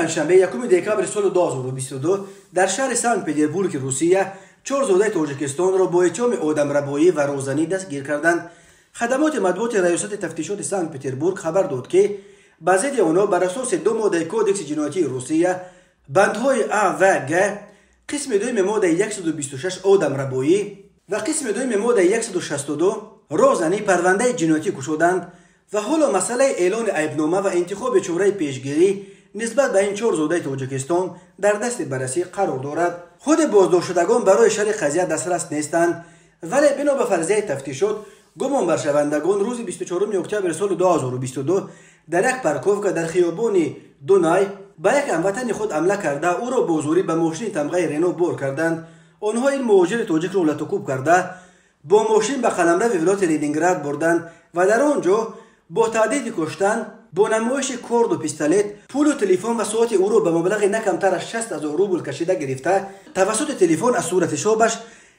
پنجشنبه 1 دکامبر سال 2022 در شهر سنت پتربورگ روسیه 4 زاده تاجیکستان را با اتهام آدمربایی و روزنی دستگیر کردند. خدمات مطبوعات ریاست تفتیشات سنت پتربورگ خبر داد که به ضد آنها بر اساس 2 ماده کودکس جنایتی روسیه بندهای ا و گ، قسم دوم ماده 126 آدمربایی و قسم دوم ماده 162 روزنی پرونده جنایتی گشودند و حالا مسئله اعلان عیبنامه و انتخاب چاره پیشگیری نسبت به این 4 زاده تاجیکستان در دست بررسی قرار دارد. خود بازداشتگان برای شرح قضیه دسترس نیستند، ولی بنا به فرضیه تفتیشات گمان بر شوندگان روز 24 اکتبر سال 2022 در یک پارکوفکا در خیابان دونای به یک هموطن خود حمله کرده او را با زوری به ماشین تمغه رنو بار کردند. آنها این مهاجر تاجیک را لطوکوب کرده با ماشین به قلمرو ولایت لنینگراد بردند و در آنجا با تهدید کشتن با نمایش کارد و پیستولت پول و تلفن و ساعت او را به مبلغ نه کمتر از 60,000 روبل کشیده گرفته توسط تلفن از صورت حسابش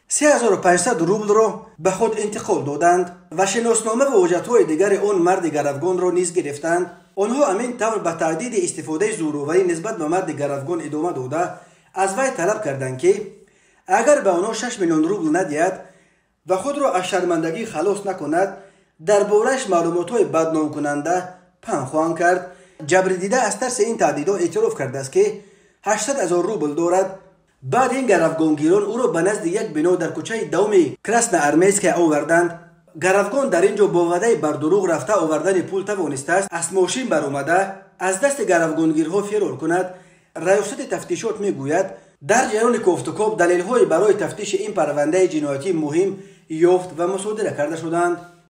3500 روبل را به خود انتقال دادند و شناسنامه و حاجت‌های دیگر آن مرد گروگان را نیز گرفتند. آنها همین طور به تهدید استفاده زوراوری نسبت به مرد گروگان ادامه داده از وی طلب کردند که اگر به آنها 6 میلیون روبل ندهد و خود را از شرمندگی خلاص نکند درباره‌اش معلومات‌های بدنام کننده پنهان کرد. جبردیده از ترس این تهدیدات اعتراف کرده است که 800,000 روبل دارد. بعد این گروگانگیران او را به نزد یک بنا در کوچه دوم کراسن آرمیسک آوردند. گروگان در اینجا با وعده بر دروغ رفته آوردن پول توانسته است از ماشین برآمده از دست گروگانگیرها فرار کند. ریاست تفتیشات میگوید در جریان کوفتوکوب دلیل‌های برای تفتیش این پرونده جنایتی مهم یافت و مصادره کرده شدند.